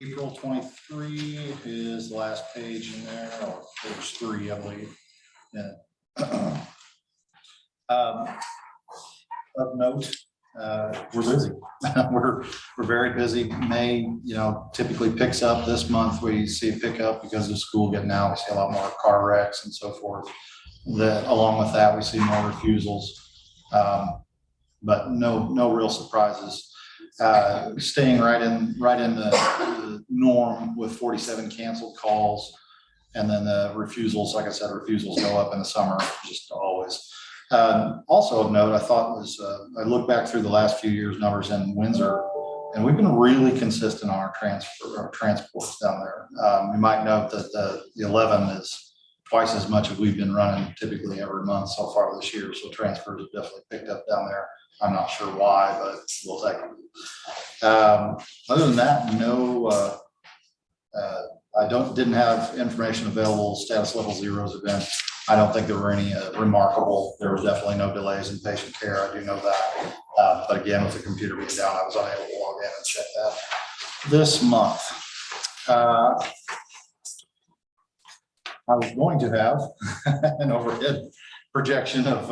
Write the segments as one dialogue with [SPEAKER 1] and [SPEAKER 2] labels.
[SPEAKER 1] April 23 is the last page in there, or page 3, I believe. Yeah. Of note, we're busy. we're very busy. May, typically picks up this month. We see a pickup because of school getting out. We see a lot more car wrecks and so forth. That along with that, we see more refusals, but no real surprises. Staying right in the norm with 47 canceled calls, and then the refusals. Like I said, refusals go up in the summer, just always. Also of note, I thought was I looked back through the last few years' numbers in Windsor, and we've been really consistent on our transports down there. You might note that the 11 is twice as much as we've been running typically every month so far this year. So transfers have definitely picked up down there. I'm not sure why, but we'll take them. Other than that, no. I didn't have information available. Status level 0's event. I don't think there were any remarkable. There was definitely no delays in patient care. I do know that. But again, with the computer being down, I was unable to log in and check that. This month, I was going to have an overhead projection of.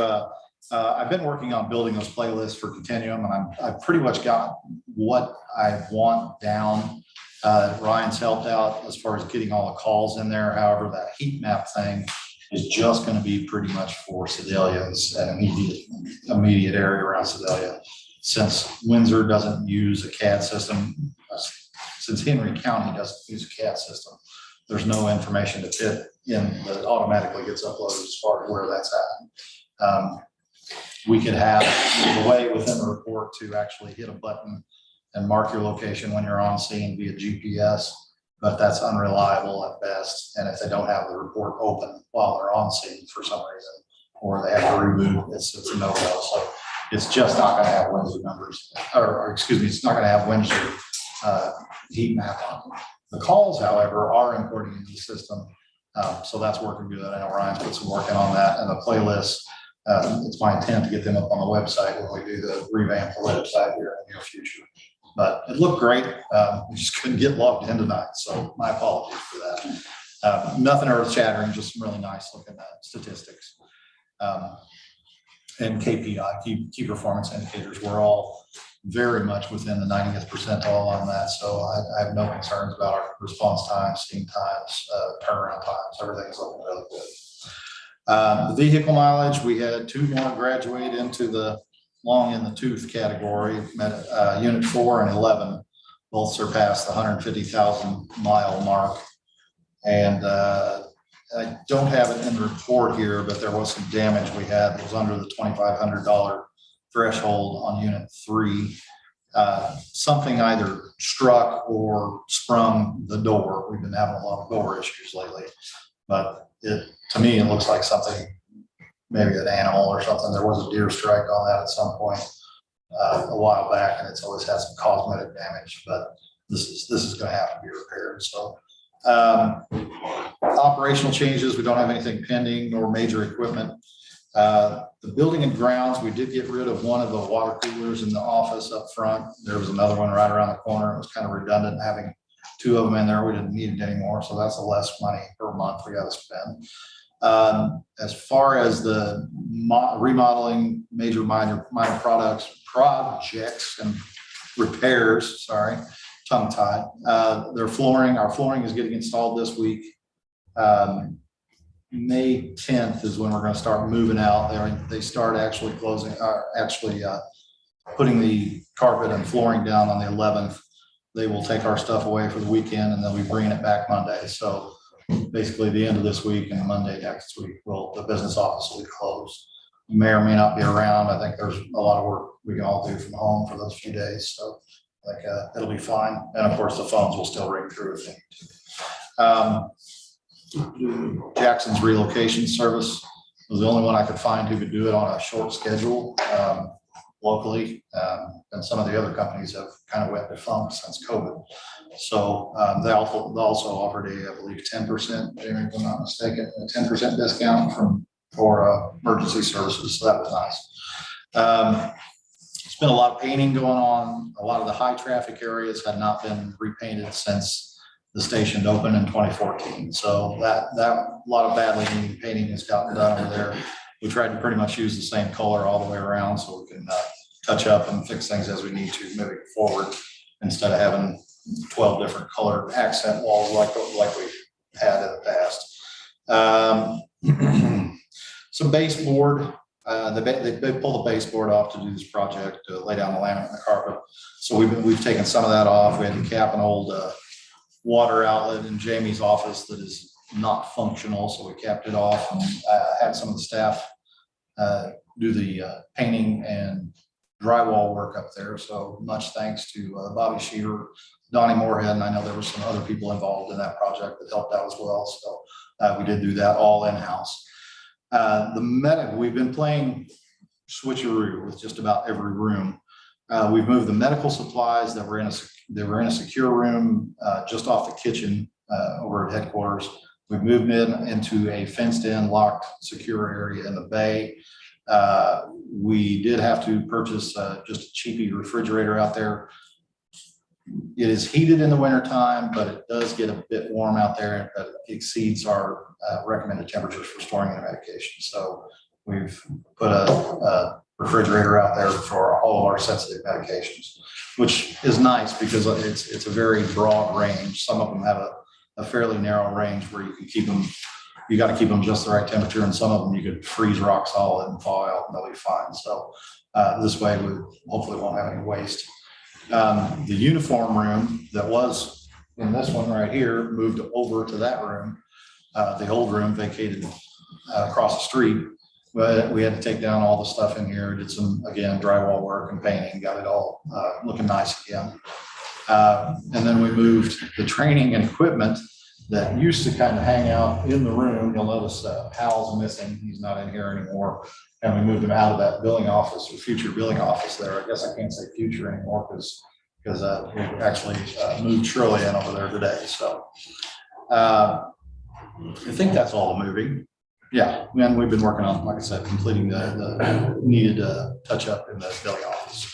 [SPEAKER 1] I've been working on building those playlists for Continuum, and I've pretty much got what I want down. Ryan's helped out as far as getting all the calls in there. However, that heat map thing is just going to be pretty much for Sedalia's and immediate area around Sedalia. Since Windsor doesn't use a CAD system, since Henry County doesn't use a CAD system, there's no information to fit in that automatically gets uploaded as far as where that's at. We could have a way within the report to actually hit a button and mark your location when you're on scene via GPS, but that's unreliable at best. And if they don't have the report open while they're on scene for some reason, or they have to reboot, it's a no-go. So it's just not going to have Windsor numbers, or excuse me, it's not going to have Windsor heat map on them. The calls, however, are importing into the system, so that's working good. I know Ryan's put some work in on that, and the playlist. It's my intent to get them up on the website when we do the revamp the website here in the near future. But it looked great. We just couldn't get logged in tonight, so my apologies for that. Nothing earth-shattering, just some really nice looking statistics. And KPI, key performance indicators, we're all very much within the 90th percentile on that. So I have no concerns about our response times, steam times, turnaround times. Everything's looking really good. The vehicle mileage, we had 2 more graduate into the long in the tooth category. Unit 4 and 11 both surpassed the 150,000 mile mark. And I don't have it in the report here, but there was some damage we had. It was under the $2,500 threshold on unit 3. Something either struck or sprung the door. We've been having a lot of door issues lately, but to me, it looks like something, maybe an animal or something. There was a deer strike on that at some point a while back, and it's always had some cosmetic damage, but this is going to have to be repaired. So operational changes, we don't have anything pending nor major equipment. The building and grounds, we did get rid of one of the water coolers in the office up front. There was another one right around the corner. It was kind of redundant having 2 of them in there. We didn't need it anymore, so that's less money per month we got to spend. As far as the remodeling, major minor projects and repairs, sorry, tongue tied. Our flooring is getting installed this week. May 10th is when we're going to start moving out there. They start actually putting the carpet and flooring down on the 11th. They will take our stuff away for the weekend, and they'll be bringing it back Monday. So basically the end of this week and Monday next week, the business office will be closed. You may or may not be around. I think there's a lot of work we can all do from home for those few days. So it'll be fine. And of course the phones will still ring through if they need to. Jackson's relocation service was the only one I could find who could do it on a short schedule locally. And some of the other companies have kind of went defunct since COVID. So they also offered I believe 10%, if I'm not mistaken, a 10% discount for emergency services. So that was nice. As There's been a lot of painting going on. A lot of the high traffic areas had not been repainted since the station opened in 2014. So that a lot of badly needed painting has gotten done over there. We tried to pretty much use the same color all the way around so we can touch up and fix things as we need to moving forward, instead of having 12 different color accent walls like we had in the past. Some baseboard. They pulled the baseboard off to do this project, to lay down the laminate and the carpet. So we've taken some of that off. We had to cap an old water outlet in Jamie's office that is not functional, so we capped it off and had some of the staff do the painting and drywall work up there. So much thanks to Bobby Shearer, Donnie Moorhead, and I know there were some other people involved in that project that helped out as well. So we did do that all in-house. We've been playing switcheroo with just about every room. We've moved the medical supplies that were in a secure room just off the kitchen over at headquarters. We've moved into a fenced-in, locked, secure area in the bay. We did have to purchase just a cheapy refrigerator out there. It is heated in the wintertime, but it does get a bit warm out there. It exceeds our recommended temperatures for storing the medication. So we've put a refrigerator out there for all of our sensitive medications, which is nice because it's a very broad range. Some of them have a fairly narrow range where you can keep them, you got to keep them just the right temperature, and some of them you could freeze rock solid and thaw out and they'll be fine. So this way we hopefully won't have any waste. The uniform room that was in this one right here moved over to that room. The old room vacated across the street, but we had to take down all the stuff in here, did some, again, drywall work and painting, got it all looking nice again. And then we moved the training and equipment that used to kind of hang out in the room. You'll notice Hal's missing. He's not in here anymore. And we moved him out of that billing office, or future billing office there. I guess I can't say future anymore because we actually moved Shirley in over there today. So I think that's all the moving. Yeah, and we've been working on, like I said, completing the needed touch up in the billing office.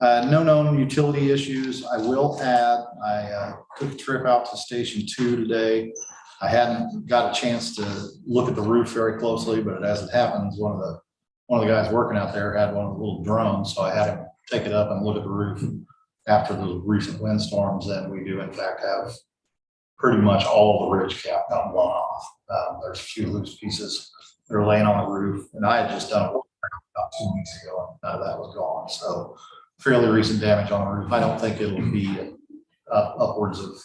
[SPEAKER 1] No known utility issues. I will add, I took a trip out to Station 2 today. I hadn't got a chance to look at the roof very closely, but as it happens, one of the guys working out there had one of the little drones, so I had him take it up and look at the roof after the recent windstorms. And we do in fact have pretty much all the ridge cap got blown off. There's a few loose pieces that are laying on the roof, and I had just done it about 2 weeks ago, and none of that was gone. So fairly recent damage on the roof. I don't think it'll be upwards of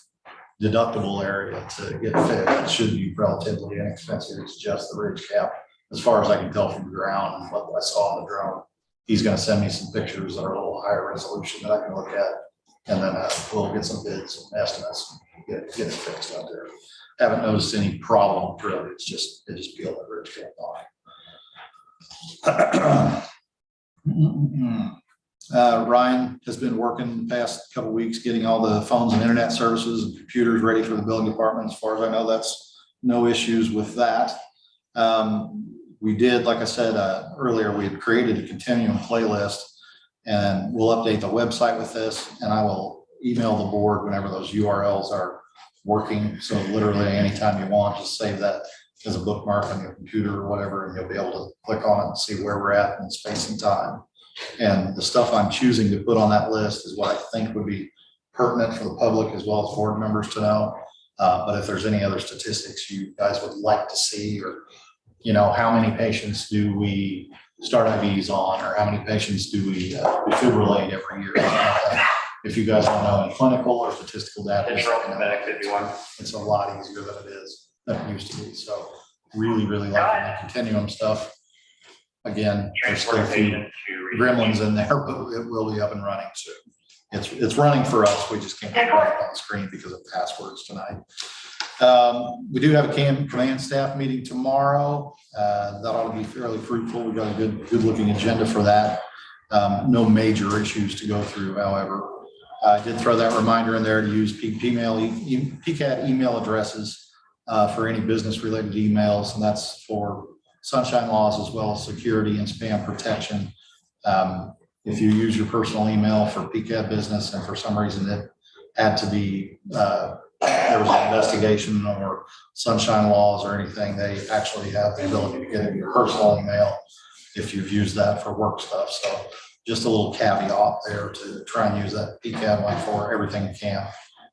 [SPEAKER 1] deductible area to get fixed. It should be relatively inexpensive. It's just the ridge cap, as far as I can tell from the ground and what I saw on the drone. He's going to send me some pictures that are a little higher resolution that I can look at, and then we'll get some bids and estimates and get it fixed out there. Haven't noticed any problem really. It just peeled the ridge cap off. Ryan has been working the past couple of weeks getting all the phones and internet services and computers ready for the building department. As far as I know, that's no issues with that. We did, like I said earlier, we had created a continuum playlist, and we'll update the website with this, and I will email the board whenever those URLs are working. So literally anytime you want, just save that as a bookmark on your computer or whatever, and you'll be able to click on it and see where we're at in space and time. And the stuff I'm choosing to put on that list is what I think would be pertinent for the public as well as board members to know. But if there's any other statistics you guys would like to see, or, you know, how many patients do we start IVs on, or how many patients do we defibrillate every year? If you guys want to know any clinical or statistical data, it's a lot easier than it used to be. So really, really liking the continuum stuff. Again, there's still a few gremlins in there, but it will be up and running soon. It's running for us. We just can't get it up on the screen because of passwords tonight. We do have a command staff meeting tomorrow. That ought to be fairly fruitful. We've got a good looking agenda for that. No major issues to go through, however. I did throw that reminder in there to use PCAD email addresses for any business related emails, and that's for sunshine laws as well as security and spam protection. if you use your personal email for PCAD business and for some reason it had to be, there was an investigation or sunshine laws or anything, they actually have the ability to get in your personal email if you've used that for work stuff. So just a little caveat there to try and use that PCAD one for everything you can.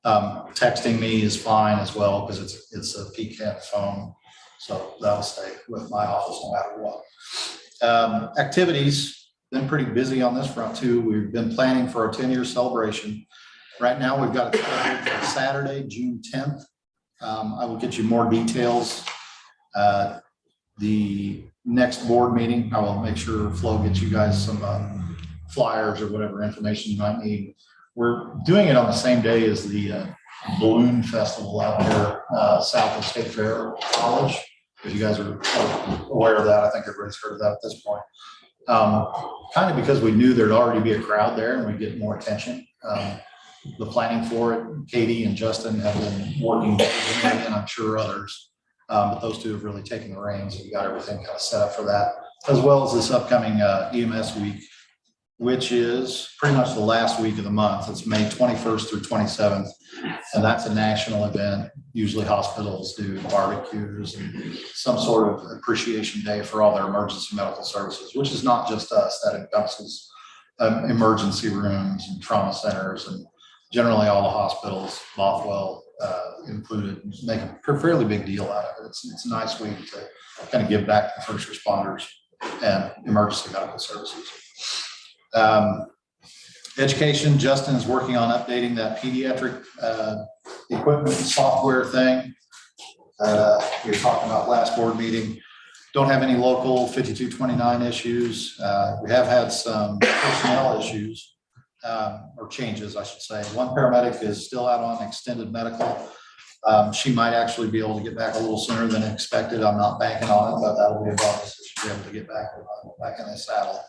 [SPEAKER 1] Texting me is fine as well because it's a PCAD phone. So that'll stay with my office no matter what. Activities, been pretty busy on this front too. We've been planning for a 10-year celebration. Right now we've got it scheduled for Saturday, June 10th. I will get you more details. The next board meeting, I will make sure Flo gets you guys some flyers or whatever information you might need. We're doing it on the same day as the balloon festival out there south of State Fair College. If you guys are aware of that, I think everybody's heard of that at this point. Kind of because we knew there'd already be a crowd there and we'd get more attention. The planning for it, Katie and Justin have been working, and I'm sure others, but those two have really taken the reins. We got everything kind of set up for that, as well as this upcoming EMS week, which is pretty much the last week of the month. It's May 21st through 27th, and that's a national event. Usually hospitals do barbecues and some sort of appreciation day for all their emergency medical services, which is not just us. That encompasses emergency rooms and trauma centers and generally all the hospitals, Bothwell included, make a fairly big deal out of it. It's a nice week to kind of give back to first responders and emergency medical services. Education, Justin is working on updating that pediatric equipment software thing. We were talking about last board meeting. Don't have any local 5229 issues. We have had some personnel issues. Or changes, I should say. One paramedic is still out on extended medical. She might actually be able to get back a little sooner than expected. I'm not banking on it, but that'll be a bonus if she'll be able to get back in the saddle.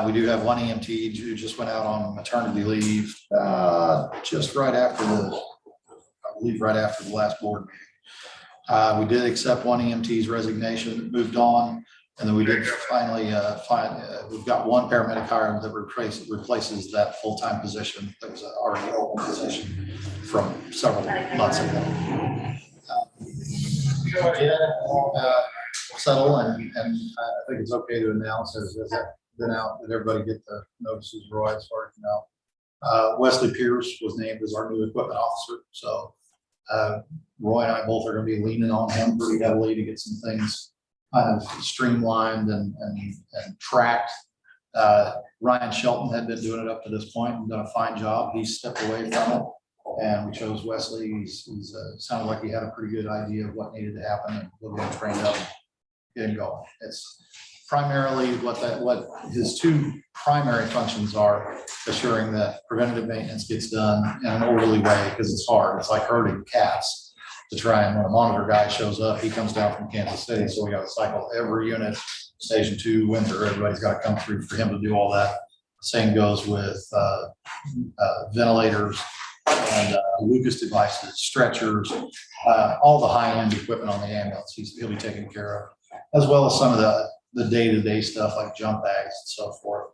[SPEAKER 1] We do have one EMT who just went out on maternity leave just right after right after the last board meeting. We did accept one EMT's resignation, moved on. And then we did finally we've got one paramedic hire that replaces that full-time position that was an already open position from several months ago. Go ahead and settle, and I think it's okay to announce, has that been out? Did everybody get the notices, Roy, as far as you know? Wesley Pierce was named as our new equipment officer. So Roy and I both are going to be leaning on him pretty heavily to get some things kind of streamlined and tracked. Ryan Shelton had been doing it up to this point and done a fine job. He stepped away from it, and we chose Wesley. He's sounded like he had a pretty good idea of what needed to happen, and we'll get him trained up, get him going. It's primarily what his two primary functions are: assuring that preventative maintenance gets done in an orderly way, because it's hard. It's like herding cats. To try, and when a monitor guy shows up, he comes down from Kansas City, so we got to cycle every unit, station 2, winter, everybody's got to come through for him to do all that. Same goes with ventilators and Lucas devices, stretchers, all the high-end equipment on the ambulance he'll be taking care of, as well as some of the day-to-day stuff like jump bags and so forth.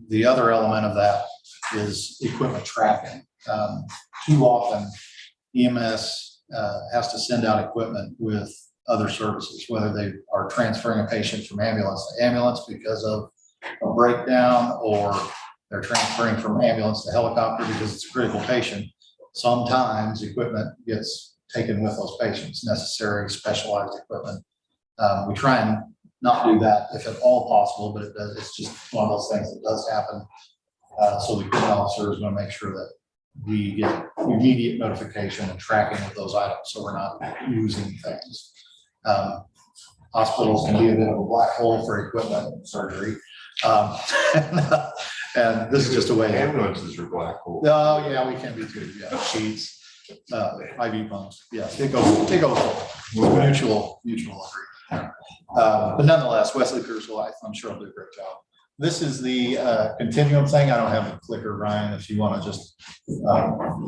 [SPEAKER 1] The other element of that is equipment tracking. Too often EMS has to send out equipment with other services, whether they are transferring a patient from ambulance to ambulance because of a breakdown, or they're transferring from ambulance to helicopter because it's a critical patient. Sometimes equipment gets taken with those patients, necessary specialized equipment. We try and not do that if at all possible, but it does. It's just one of those things that does happen. So the equipment officer is going to make sure that we get immediate notification and tracking of those items, so we're not losing things. Hospitals can be a bit of a black hole for equipment surgery. And this is just a way.
[SPEAKER 2] Ambulances are black holes.
[SPEAKER 1] Oh, yeah, we can be too. Yeah, sheets, IV pumps. Yeah, it goes mutual agreement. But nonetheless, Wesley Pierce will, I'm sure, will do a great job. This is the continuum thing. I don't have a clicker, Ryan, if you want to just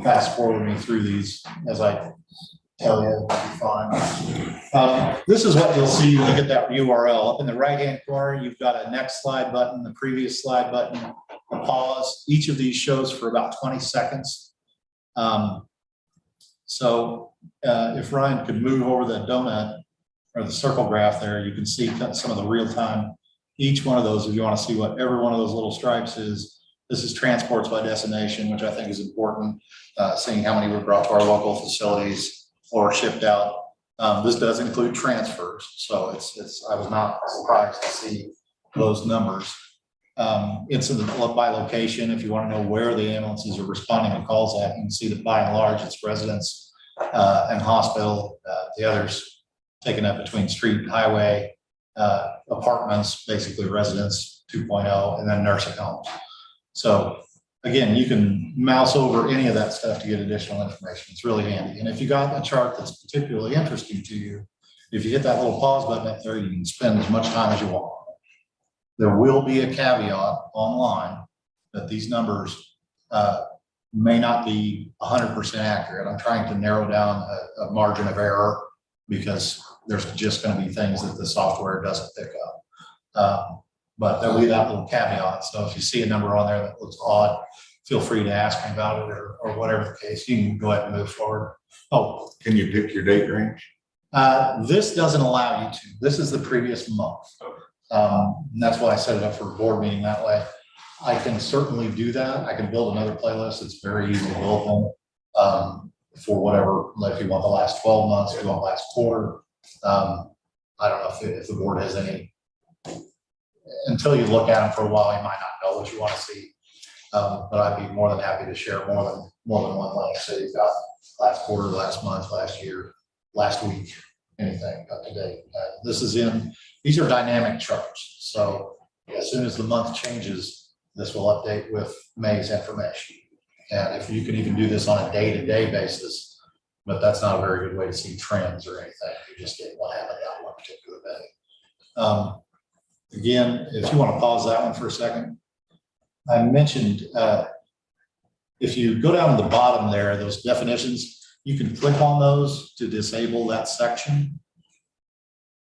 [SPEAKER 1] fast forward me through these as I tell you, it'll be fine. This is what you'll see when you get that URL. Up in the right-hand corner, you've got a next slide button, the previous slide button, a pause. Each of these shows for about 20 seconds. If Ryan could move over the donut or the circle graph there, you can see some of the real time. Each one of those, if you want to see what every one of those little stripes is, this is transports by destination, which I think is important, seeing how many were brought to our local facilities or shipped out. This does include transfers, so I was not surprised to see those numbers. It's in the by location. If you want to know where the ambulances are responding to calls at, you can see that by and large it's residents and hospital. The others taken up between street, highway, apartments, basically residents 2.0, and then nursing homes. So again, you can mouse over any of that stuff to get additional information. It's really handy. And if you got a chart that's particularly interesting to you, if you hit that little pause button up there, you can spend as much time as you want. There will be a caveat online that these numbers may not be 100% accurate. I'm trying to narrow down a margin of error because there's just going to be things that the software doesn't pick up. But there'll be that little caveat. So if you see a number on there that looks odd, feel free to ask me about it or whatever the case. You can go ahead and move forward. Oh,
[SPEAKER 2] can you pick your date range?
[SPEAKER 1] This doesn't allow you to. This is the previous month. And that's why I set it up for a board meeting that way. I can certainly do that. I can build another playlist. It's very easy to build them for whatever, like if you want the last 12 months, if you want the last quarter. I don't know if the board has any. Until you look at them for a while, you might not know what you want to see. But I'd be more than happy to share more than one link. So you've got last quarter, last month, last year, last week, anything up to date. These are dynamic charts. So as soon as the month changes, this will update with May's information. And if you can even do this on a day-to-day basis, but that's not a very good way to see trends or anything. You just get what happened that one particular day. Again, if you want to pause that one for a second, I mentioned if you go down to the bottom there, those definitions, you can click on those to disable that section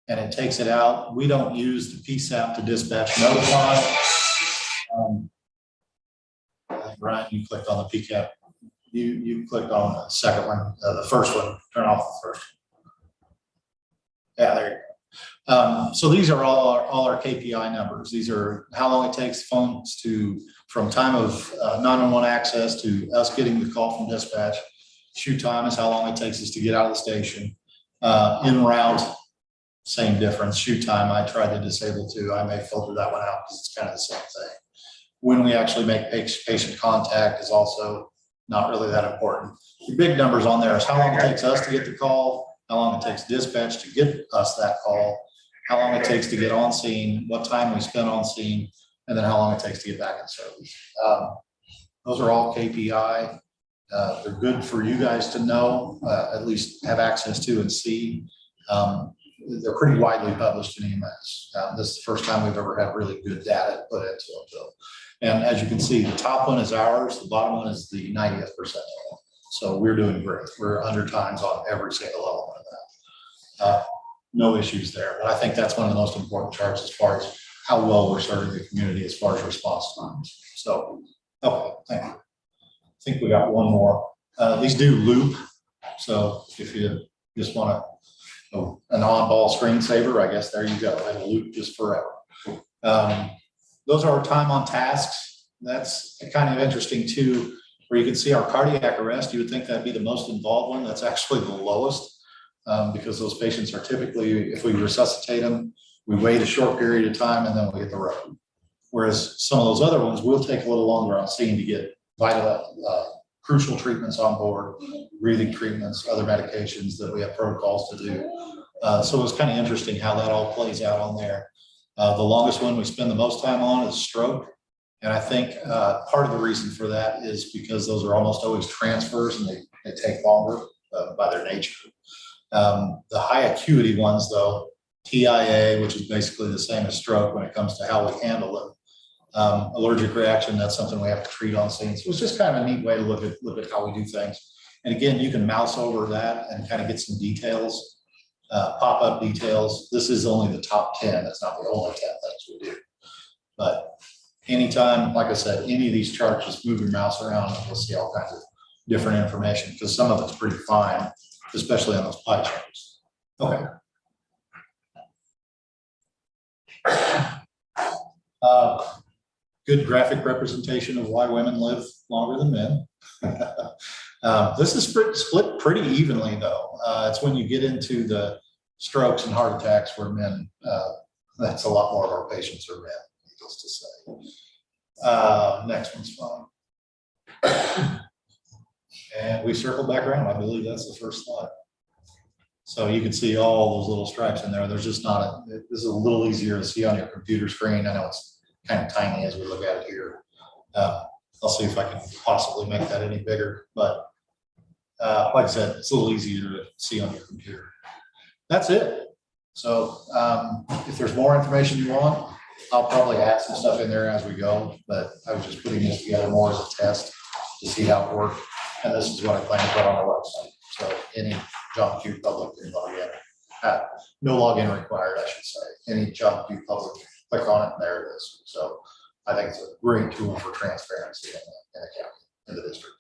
[SPEAKER 1] and it takes it out. We don't use the PCAD to dispatch notify. Ryan, you clicked on the PCAD. You clicked on the second one, the first one, turn off the first one. Yeah, there you go. So these are all our KPI numbers. These are how long it takes phones from time of 911 access to us getting the call from dispatch. Shoot time is how long it takes us to get out of the station. En route, same difference. Shoot time, I tried to disable too. I may filter that one out because it's kind of the same thing. When we actually make patient contact is also not really that important. The big numbers on there is how long it takes us to get the call, how long it takes dispatch to get us that call, how long it takes to get on scene, what time we spend on scene, and then how long it takes to get back in service. Those are all KPI. They're good for you guys to know, at least have access to and see. They're pretty widely published in EMS. This is the first time we've ever had really good data put into them. So, and as you can see, the top one is ours, the bottom one is the 90th percentile. So we're doing great. We're 100 times on every single element of that. No issues there. But I think that's one of the most important charts as far as how well we're serving the community as far as response times. So, okay, thank you. I think we got one more. These do loop. So if you just want an on-ball screensaver, I guess there you go. It'll loop just forever. Those are our time on tasks. That's kind of interesting too, where you can see our cardiac arrest. You would think that'd be the most involved one. That's actually the lowest. Because those patients are typically, if we resuscitate them, we wait a short period of time and then we hit the road. Whereas some of those other ones will take a little longer on scene to get vital, crucial treatments on board, breathing treatments, other medications that we have protocols to do. So it was kind of interesting how that all plays out on there. The longest one we spend the most time on is stroke. And I think part of the reason for that is because those are almost always transfers and they take longer by their nature. The high acuity ones though, TIA, which is basically the same as stroke when it comes to how we handle them. Allergic reaction, that's something we have to treat on scene. So it's just kind of a neat way to look at how we do things. And again, you can mouse over that and kind of get some details, pop-up details. This is only the top 10. That's not the only 10 things we do. But anytime, like I said, any of these charts, just move your mouse around and you'll see all kinds of different information, because some of it's pretty fine, especially on those pie charts. Okay. Good graphic representation of why women live longer than men. This is split pretty evenly, though. It's when you get into the strokes and heart attacks where men, that's a lot more of our patients are men, needless to say. Next one's fine. And we circle back around. I believe that's the first slide. So you can see all those little stripes in there. There's just not a, this is a little easier to see on your computer screen. I know it's kind of tiny as we look at it here. I'll see if I can possibly make that any bigger, but like I said, it's a little easier to see on your computer. That's it. So if there's more information you want, I'll probably add some stuff in there as we go, but I was just putting this together more as a test to see how it worked. And this is what I plan to put on our website. So any John Q Public can log in. No login required, I should say. Any John Q Public, click on it and there it is. So I think it's a great tool for transparency in the county, in the district.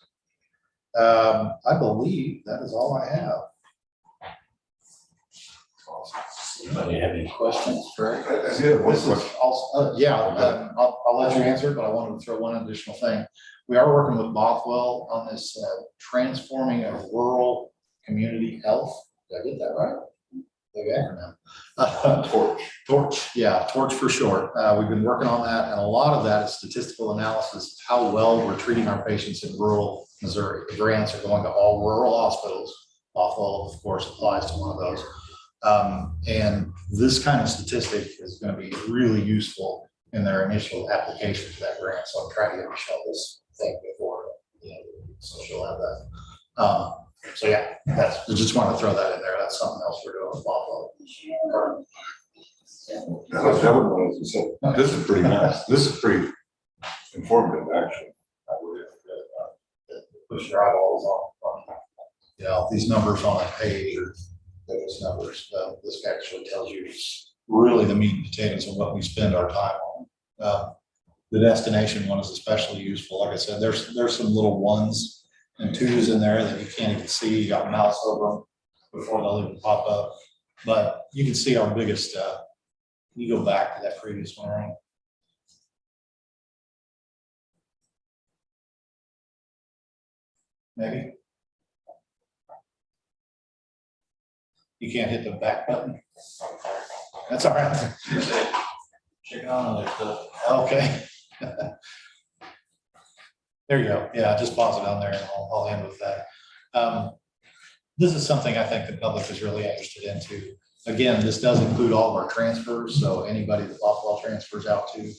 [SPEAKER 1] I believe that is all I have.
[SPEAKER 2] Anybody have any questions for it?
[SPEAKER 1] I'll let you answer it, but I wanted to throw one additional thing. We are working with Bothwell on this transforming of rural community health. Did I get that right? Big acronym. Torch, yeah, Torch for short. We've been working on that, and a lot of that is statistical analysis of how well we're treating our patients in rural Missouri. The grants are going to all rural hospitals. Bothwell, of course, applies to one of those. And this kind of statistic is going to be really useful in their initial application to that grant. So I'm trying to get Michelle this thing before, so she'll have that. So yeah, I just want to throw that in there. That's something else we're doing with Bothwell.
[SPEAKER 3] This is pretty nice. This is pretty informative, actually.
[SPEAKER 1] Push your eyeballs on these numbers on a page or those numbers. This actually tells you really the meat and potatoes of what we spend our time on. The destination one is especially useful. Like I said, there's some little ones and twos in there that you can't even see. You got a mouse over them before they'll even pop up. But you can see our biggest, you go back to that previous one, right? Maybe. You can't hit the back button. That's all right.
[SPEAKER 2] Check on it.
[SPEAKER 1] Okay. There you go. Yeah, just pause it on there and I'll end with that. This is something I think the public is really interested into. Again, this does include all of our transfers. So anybody that Bothwell transfers out to,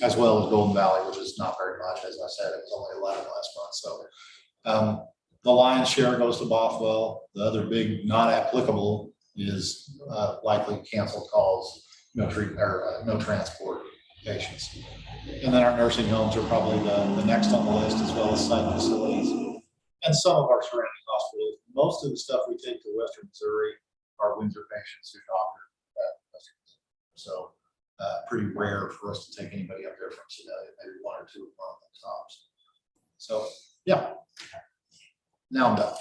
[SPEAKER 1] as well as Golden Valley, which is not very much. As I said, it was only 11 last month. So the lion's share goes to Bothwell. The other big not applicable is likely canceled calls, no treatment or no transport patients. And then our nursing homes are probably the next on the list, as well as site facilities and some of our surrounding hospitals. Most of the stuff we take to Western Missouri are Windsor patients who doctor at Western Missouri. So pretty rare for us to take anybody up there from Sedalia, maybe one or two of the tops. So yeah, now I'm done.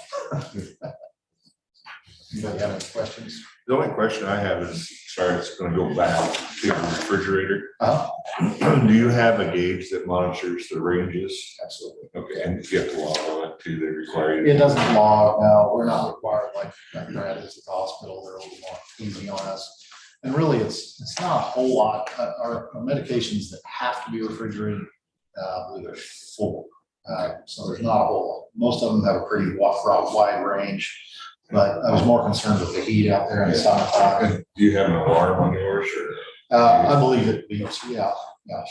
[SPEAKER 1] Anybody have any questions?
[SPEAKER 3] The only question I have is, sorry, it's going to go back to the refrigerator. Do you have a gauge that monitors the ranges?
[SPEAKER 1] Absolutely.
[SPEAKER 3] Okay, and if you have to log on it too, they require you.
[SPEAKER 1] It doesn't log. No, we're not required like Brad is at the hospital. They're a little more easy on us. And really, it's not a whole lot. Our medications that have to be refrigerated, I believe there's 4. So there's not a whole lot. Most of them have a pretty wide range. But I was more concerned with the heat out there in the summertime.
[SPEAKER 3] Do you have an alarm on yours? Or?
[SPEAKER 1] I believe it beeps. Yeah,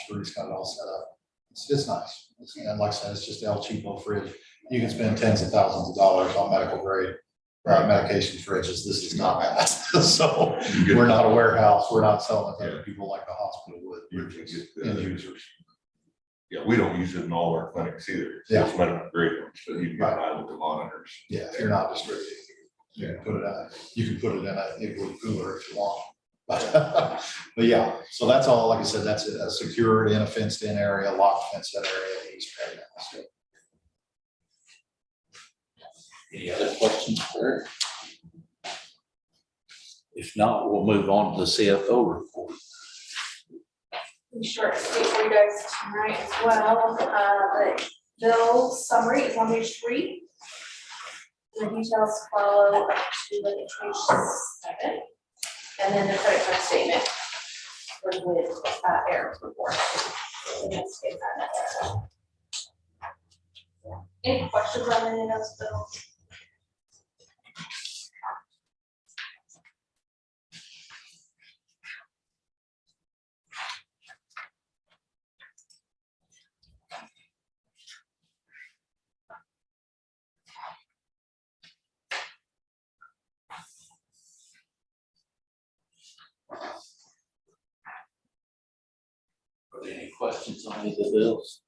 [SPEAKER 1] sure. He's got it all set up. It's nice. And like I said, it's just El Cheapo fridge. You can spend tens of thousands of dollars on medical grade medication fridges. This is not that. So we're not a warehouse. We're not selling it to other people like the hospital would. We're just end users.
[SPEAKER 3] Yeah, we don't use it in all our clinics either.
[SPEAKER 1] Yeah.
[SPEAKER 3] It's medical grade ones, but you can buy with the monitors.
[SPEAKER 1] Yeah, if you're not distributing, you can put it in a igloo cooler if you want. But yeah, so that's all, like I said, that's a secured in a fenced in area, locked fenced in area. He's right now, so.
[SPEAKER 2] Any other questions for Eric? If not, we'll move on to the CFO report.
[SPEAKER 4] Short speak for you guys tonight as well. The bill summary is on page 3. The details follow up to like page 7. And then the credit card statement was with Eric's report. And let's get that. Any questions on any of those bills?
[SPEAKER 2] Are there any questions on any of the bills?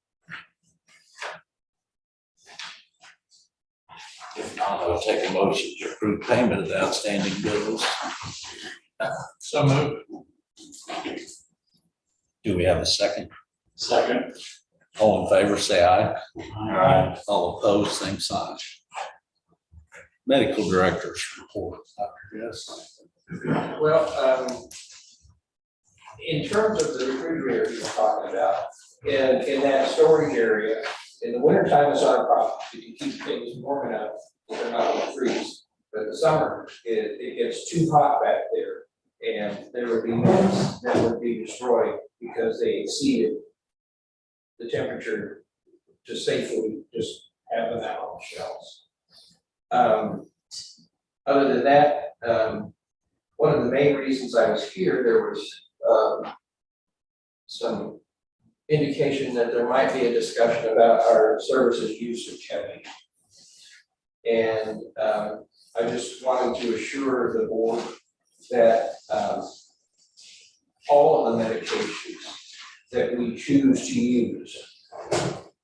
[SPEAKER 2] If not, I'll take a motion to approve payment of the outstanding bills. So moved. Do we have a second?
[SPEAKER 5] Second.
[SPEAKER 2] All in favor, say aye.
[SPEAKER 5] Aye.
[SPEAKER 2] All opposed, same sign. Medical director's report, Dr. Jess.
[SPEAKER 6] Well, in terms of the refrigerator you're talking about, in that storage area, in the wintertime, it's not a problem. You can keep things warm enough, that they're not going to freeze. But in the summer, it gets too hot back there, and there would be units that would be destroyed because they exceeded the temperature to safely just have them out on the shelves. Other than that, one of the main reasons I was here, there was some indication that there might be a discussion about our services use of ketamine. And I just wanted to assure the board that all of the medications that we choose to use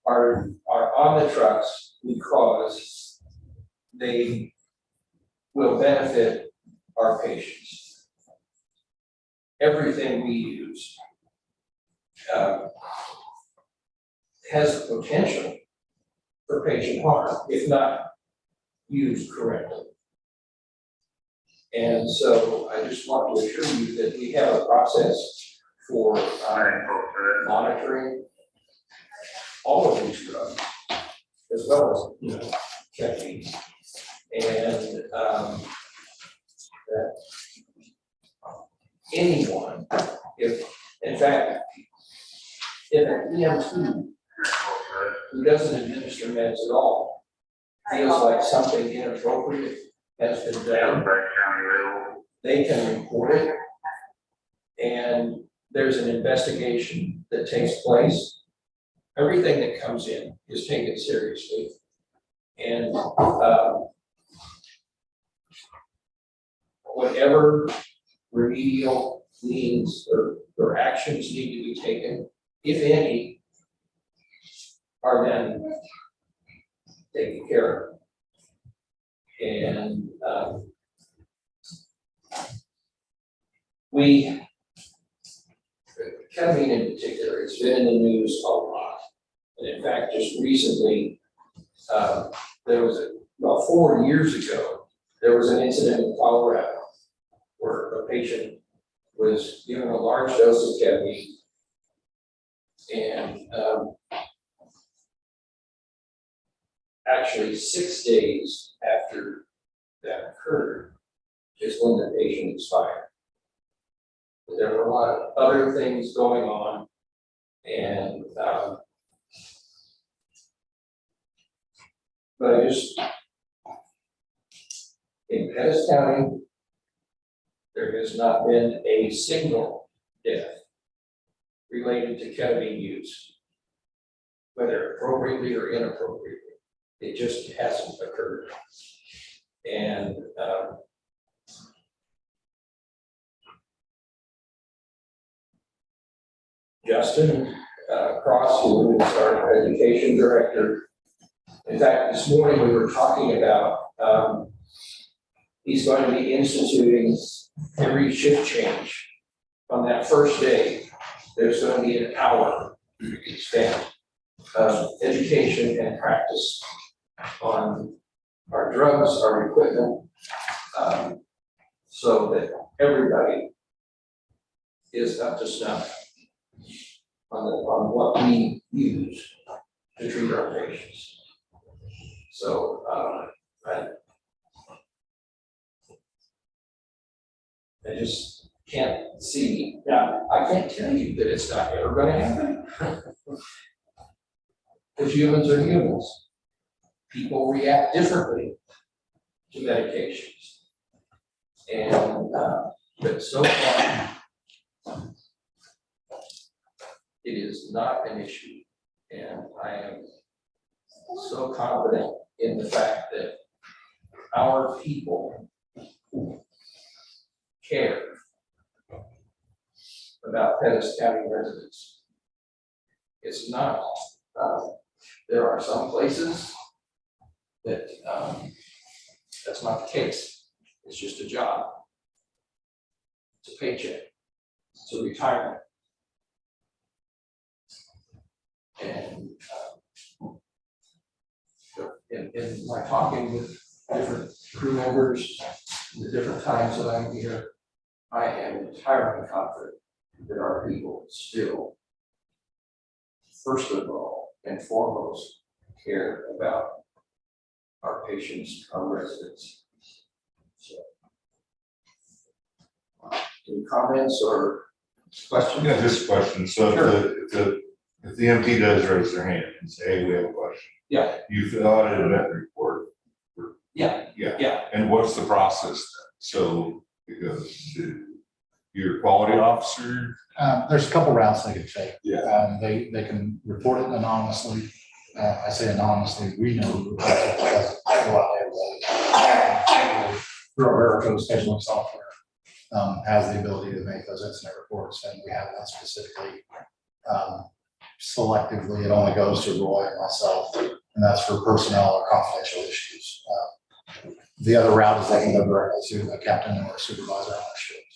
[SPEAKER 6] are on the trucks because they will benefit our patients. Everything we use has the potential for patient harm if not used correctly. And so I just want to assure you that we have a process for monitoring all of these drugs, as well as ketamine. And that anyone, if in fact, if an EMT who doesn't administer meds at all feels like something inappropriate has been done, they can report it, and there's an investigation that takes place. Everything that comes in is taken seriously, and whatever remedial means or actions need to be taken, if any, are then taken care of. And ketamine in particular, it's been in the news a lot. And in fact, just recently, there was about 4 years ago, there was an incident in Colorado where a patient was given a large dose of ketamine, and actually 6 days after that occurred is when the patient expired. But there were a lot of other things going on, and but I just, in Pettis County, there has not been a single death related to ketamine use, whether appropriately or inappropriately. It just hasn't occurred. And Justin Cross, who is our education director. In fact, this morning we were talking about, he's going to be instituting every shift change. On that first day, there's going to be an hour spent of education and practice on our drugs, our equipment, so that everybody is up to snuff on what we use to treat our patients. So, I just can't see, now, I can't tell you that it's not ever gonna happen. Because humans are humans. People react differently to medications. And, but so far, it is not an issue. And I am so confident in the fact that our people care about Pettis County residents. It's not, there are some places that that's not the case. It's just a job. It's a paycheck. It's a retirement. And in my talking with different crew members, the different times that I'm here, I am entirely confident that our people still, first of all and foremost, care about our patients, our residents. So, any comments or questions?
[SPEAKER 3] Yeah, just a question. So if the MP does raise their hand and say, hey, we have a question.
[SPEAKER 6] Yeah.
[SPEAKER 3] You've audited that report.
[SPEAKER 6] Yeah.
[SPEAKER 3] Yeah.
[SPEAKER 6] Yeah.
[SPEAKER 3] And what's the process then? So it goes to your quality officer?
[SPEAKER 1] There's a couple routes they could take.
[SPEAKER 3] Yeah.
[SPEAKER 1] They can report it anonymously. I say anonymously, we know who reports it because it go out there. Through our Verico scheduling software, has the ability to make those incident reports, and we have that specifically. Selectively, it only goes to Roy and myself, and that's for personnel or confidential issues. The other route is they can go directly to a captain or a supervisor on their shift.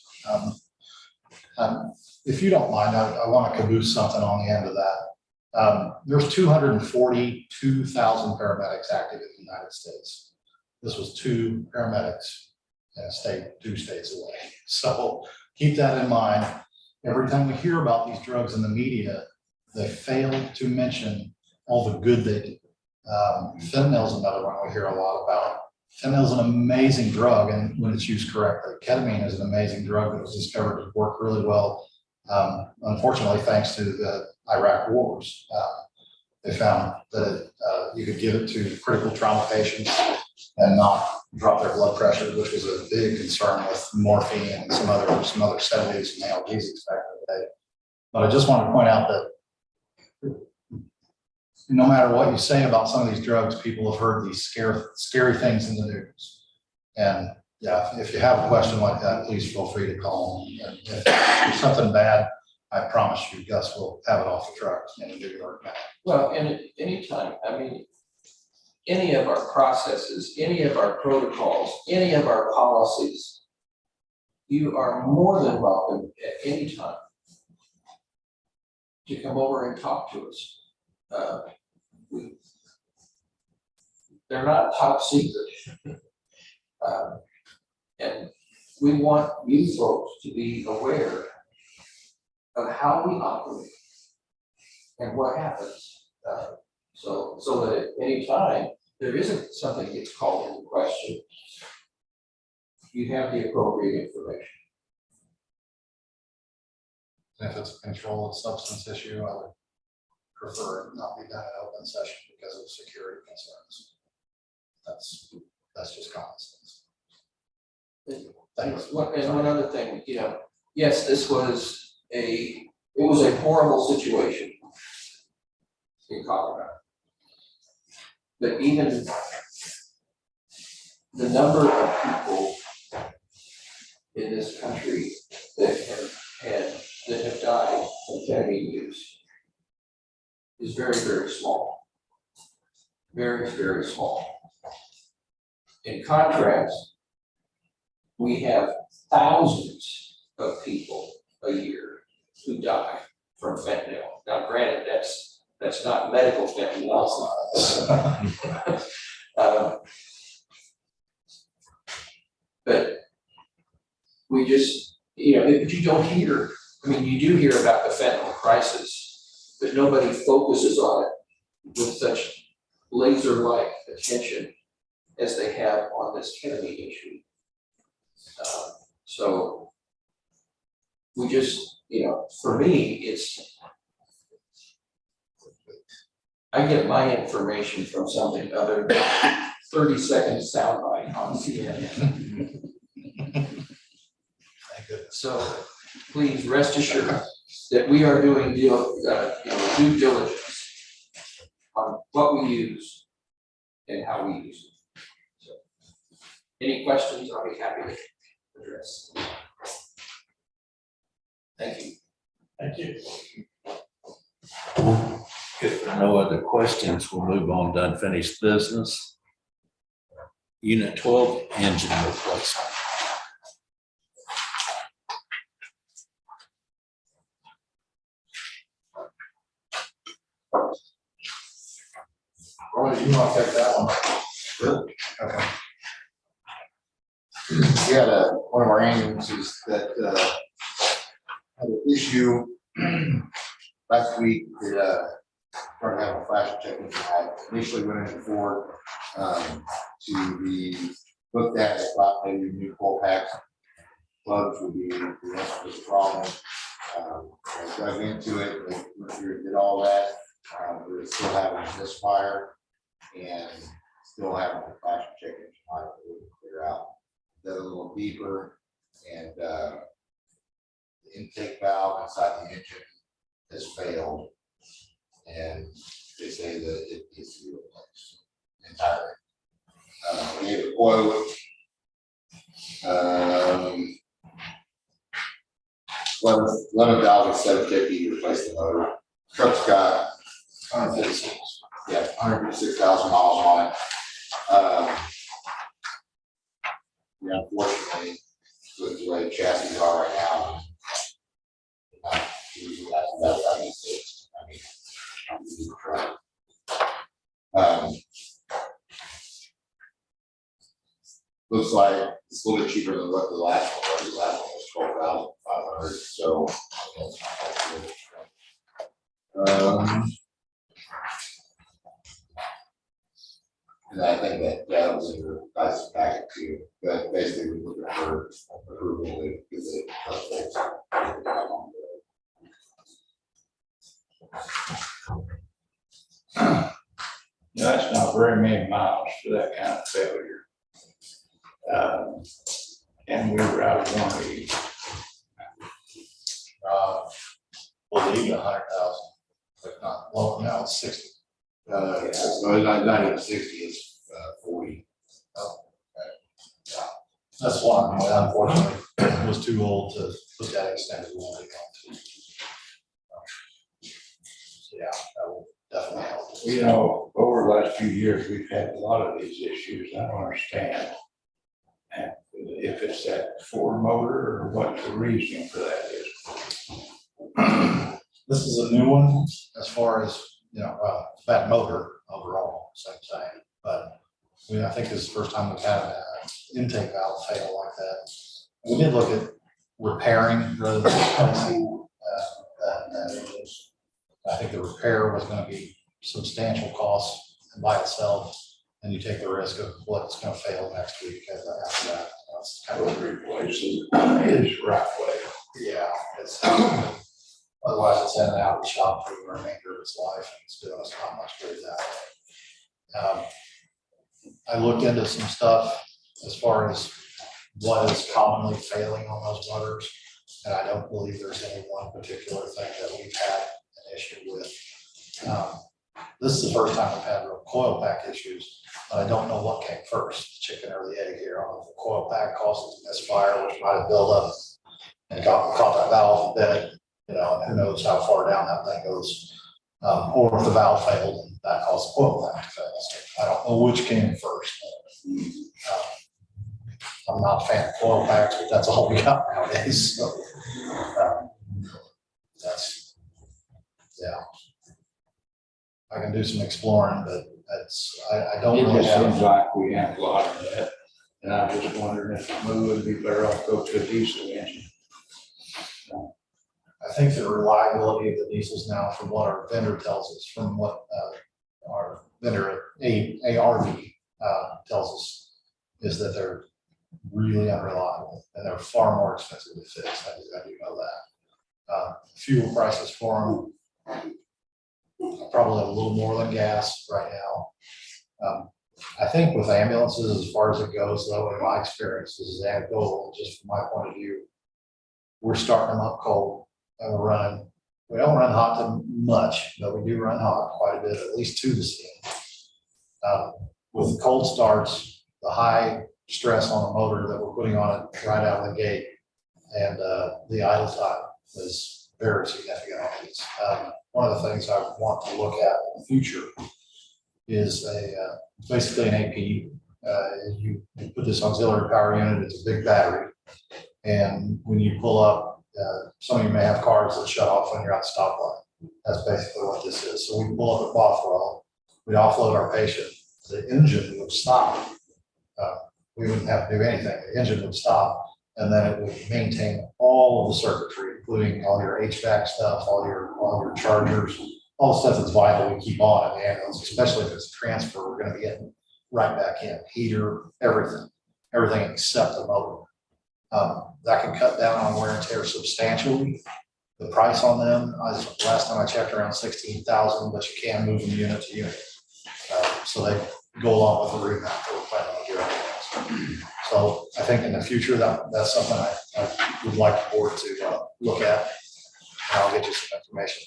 [SPEAKER 1] If you don't mind, I want to caboose something on the end of that. There's 242,000 paramedics active in the United States. This was 2 paramedics in a state, 2 states away. So keep that in mind. Every time we hear about these drugs in the media, they fail to mention all the good they do. Fentanyl's another one we hear a lot about. Fentanyl's an amazing drug, and when it's used correctly. Ketamine is an amazing drug that was discovered to work really well. Unfortunately, thanks to the Iraq wars, they found that you could give it to critical trauma patients and not drop their blood pressure, which was a big concern with morphine and some other sedatives and analgesics back in the day. But I just want to point out that no matter what you say about some of these drugs, people have heard these scary things in the news. And yeah, if you have a question like that, please feel free to call. And if there's something bad, I promise you, Gus will have it off the truck and do your work.
[SPEAKER 6] Well, and at any time, I mean, any of our processes, any of our protocols, any of our policies, you are more than welcome at any time to come over and talk to us. They're not top secret. And we want you folks to be aware of how we operate and what happens. So that at any time there isn't something that gets called into question, you have the appropriate information.
[SPEAKER 1] If it's a controlled substance issue, I would prefer it not be done in open session because of security concerns. That's just common sense. Thanks.
[SPEAKER 6] And one other thing, you know, yes, this was it was a horrible situation in Colorado. But even the number of people in this country that have died from ketamine use is very, very small. Very, very small. In contrast, we have thousands of people a year who die from fentanyl. Now granted, that's not medical fentanyl. But we just, but you don't hear, I mean, you do hear about the fentanyl crisis, but nobody focuses on it with such laser-like attention as they have on this ketamine issue. So we just, for me, I get my information from something other than 30-second soundbite on CNN.
[SPEAKER 1] Thank goodness.
[SPEAKER 6] So please rest assured that we are doing due diligence on what we use and how we use it. So, any questions, I'll be happy to address. Thank you.
[SPEAKER 5] Thank you.
[SPEAKER 2] If there are no other questions, we'll move on to unfinished business. Unit 12, engine replacement.
[SPEAKER 1] Roy, do you want to take that one? Sure. Okay. We had one of our ambulances that had an issue last week. It started having a flash check-in. I initially went into Ford to be looked at, thought maybe new coil packs, plugs would be the answer to the problem. I dug into it, they went through and did all that. We're still having a misfire and still having a flash check-in. I couldn't figure out that a little deeper, and the intake valve inside the engine has failed, and they say that it needs to be replaced entirely. We gave it oil. 11,750 to replace the motor. Truck's got 156,000 miles on it. Unfortunately, with the way chassis are right now, not using that I mean, I'm using the truck. Looks like it's a little bit cheaper than what the last one was. The last one was 12,500. So, and I think that was in your guys' packet too. But basically, we're looking for approval to get the updates.
[SPEAKER 5] That's not very many miles for that kind of failure. And we were out of warranty.
[SPEAKER 1] Believe 100,000, if not, well, no, it's 60. So not even 60, it's 40. Oh, okay. Yeah. That's one, unfortunately, it was too old to put that extended warranty on. Yeah, that will definitely help.
[SPEAKER 5] Over the last few years, we've had a lot of these issues. I don't understand. And if it's that Ford motor or what the reason for that is.
[SPEAKER 1] This is a new one as far as, that motor overall, same thing. But I think this is the first time we've had an intake valve fail like that. We did look at repairing rather than replacing that. I think the repair was going to be substantial cost by itself, and you take the risk of what's going to fail next week after that. It's kind of
[SPEAKER 5] Replaces is right way.
[SPEAKER 1] yeah, it's otherwise it's in and out of the shop for the remainder of its life, and it's doing us not much good that way. I looked into some stuff as far as what is commonly failing on those motors, and I don't believe there's any one particular thing that we've had an issue with. This is the first time we've had real coil pack issues, but I don't know what came first, the chicken or the egg here. I don't know if the coil pack causes a misfire, which might have built up and caught that valve and then it, and who knows how far down that thing goes. Or if the valve failed, and that caused the oil tank to fail. So I don't know which came first. I'm not a fan of oil packs, but that's all we got nowadays, so. That's, yeah. I can do some exploring, but I don't
[SPEAKER 5] It
[SPEAKER 1] really
[SPEAKER 5] just seems
[SPEAKER 1] have.
[SPEAKER 5] like we have a lot of that, and I'm just wondering if we would be better off go to a diesel engine.
[SPEAKER 1] I think the reliability of the diesels now, from what our vendor tells us, from what our vendor at ARV tells us, is that they're really unreliable and they're far more expensive to fix. I do know that. Fuel prices for them probably a little more than gas right now. I think with ambulances, as far as it goes, though, in my experience, this is anecdotal, just from my point of view, we're starting them up cold and we're running. We don't run hot to much, but we do run hot quite a bit, at least to the steam. With cold starts, the high stress on the motor that we're putting on it right out of the gate, and the idle time is very significant on these. One of the things I want to look at in the future is basically an APU. You put this auxiliary power unit, it's a big battery. And when you pull up, some of you may have cars that shut off when you're at the stoplight. That's basically what this is. So we pull up at Bothwell, we offload our patient, the engine would stop. We wouldn't have to do anything. The engine would stop, and then it would maintain all of the circuitry, including all your HVAC stuff, all your chargers, all the stuff that's vital we keep on in the ambulance, especially if it's a transfer, we're gonna be getting right back in, heater, everything except the motor. That can cut down on wear and tear substantially. The price on them, last time I checked, around 16,000, but you can move them unit to unit. So they go along with the remount that we're planning on doing. So I think in the future, that's something I would like the board to look at. And I'll get you some information.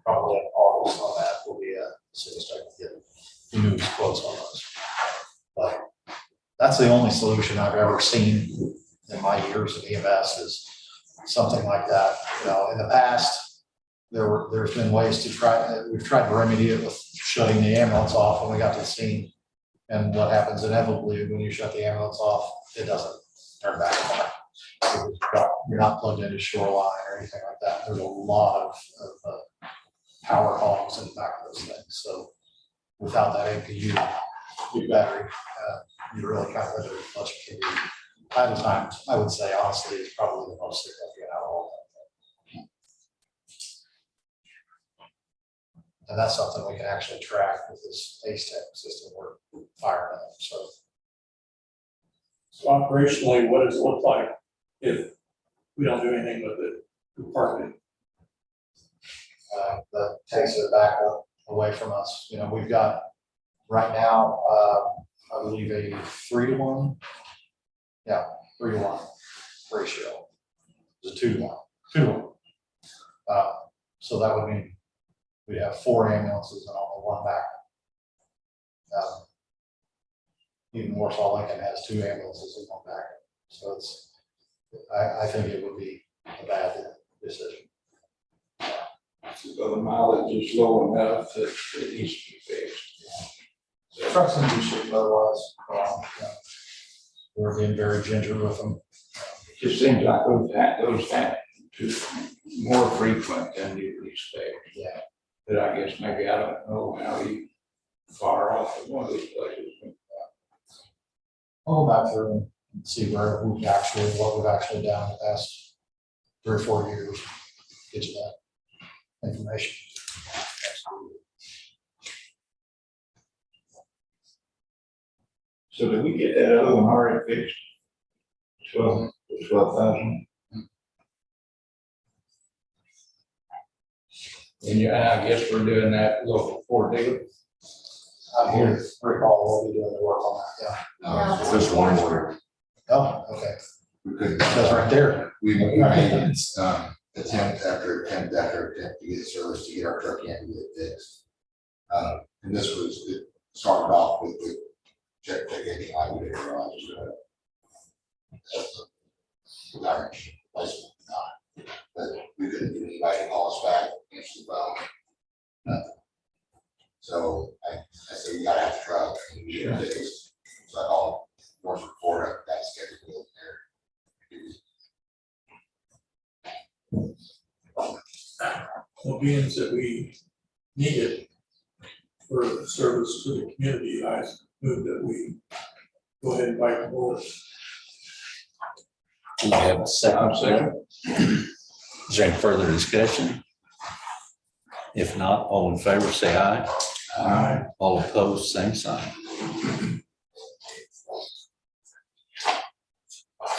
[SPEAKER 1] Probably in August on that will be as soon as I can get the newest quotes on those. But that's the only solution I've ever seen in my years of EMS is something like that. You know, in the past, there's been ways to we've tried to remedy it with shutting the ambulance off when we got to the scene. And what happens inevitably when you shut the ambulance off, it doesn't turn back on. You're not plugged into shoreline or anything like that. There's a lot of power hogs in the back of those things. So without that APU, big battery, you really kind of limit as much as you can do. Idle time, I would say honestly, is probably the most significant out of all of them. And that's something we can actually track with this ACE-TEC system we're firing up. So
[SPEAKER 7] operationally, what does it look like if we don't do anything with it? We park it.
[SPEAKER 1] that takes it back up away from us. You know, we've got right now, I believe a 3-to-1. Yeah, 3-to-1 ratio. It's a 2-to-1, 2-to-1. So that would mean we have 4 ambulances and only 1 back. Even Warsaw Lincoln has 2 ambulances and 1 back. So it's, I think it would be a bad decision.
[SPEAKER 5] So the mileage is low enough that it needs to be fixed.
[SPEAKER 1] The trucks in good shape otherwise. We're being very ginger with them.
[SPEAKER 5] It just seems like those happen to more frequent than you expect.
[SPEAKER 1] Yeah.
[SPEAKER 5] But I guess maybe I don't know how far off of one of these places.
[SPEAKER 1] I'll go back through and see what we've actually done in the past 3 or 4 years. Get you that information.
[SPEAKER 5] So did we get that other one already fixed? 12,000? And I guess we're doing that local Ford dealer.
[SPEAKER 1] I'm here to recall we'll be doing the work on that, yeah.
[SPEAKER 3] It's just one more.
[SPEAKER 1] Oh, okay.
[SPEAKER 8] We couldn't.
[SPEAKER 1] That's right there.
[SPEAKER 8] We made attempt after attempt to get a service to get our truck in and get it fixed. And this was, it started off with the check taking, I would have realized direction, placement, not. But we couldn't get anybody to call us back, answer the phone. So I said, we gotta have a truck and we get it fixed. So I called North Report up that schedule there.
[SPEAKER 7] Well, being that we need it for service to the community, I move that we go ahead and bite the bullet.
[SPEAKER 2] Do we have a second? Is there any further discussion? If not, all in favor, say aye.
[SPEAKER 7] Aye.
[SPEAKER 2] All opposed, same sign.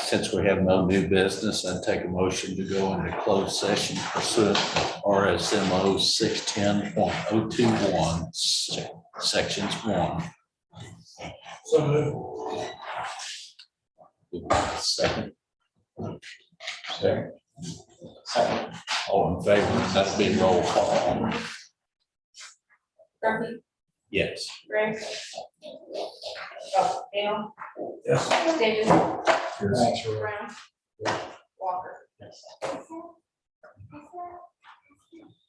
[SPEAKER 2] Since we have no new business, I'd take a motion to go into closed session pursuant to RSMO 610.021, sections 1.
[SPEAKER 7] So moved.
[SPEAKER 2] Second.
[SPEAKER 5] Second.
[SPEAKER 2] Second. All in favor, that'll be roll call.
[SPEAKER 4] Grumpy,
[SPEAKER 2] Yes.
[SPEAKER 4] Greg. Oh, Dale,
[SPEAKER 7] Yes.
[SPEAKER 4] David,
[SPEAKER 1] Thanks,
[SPEAKER 4] Brown, Walker.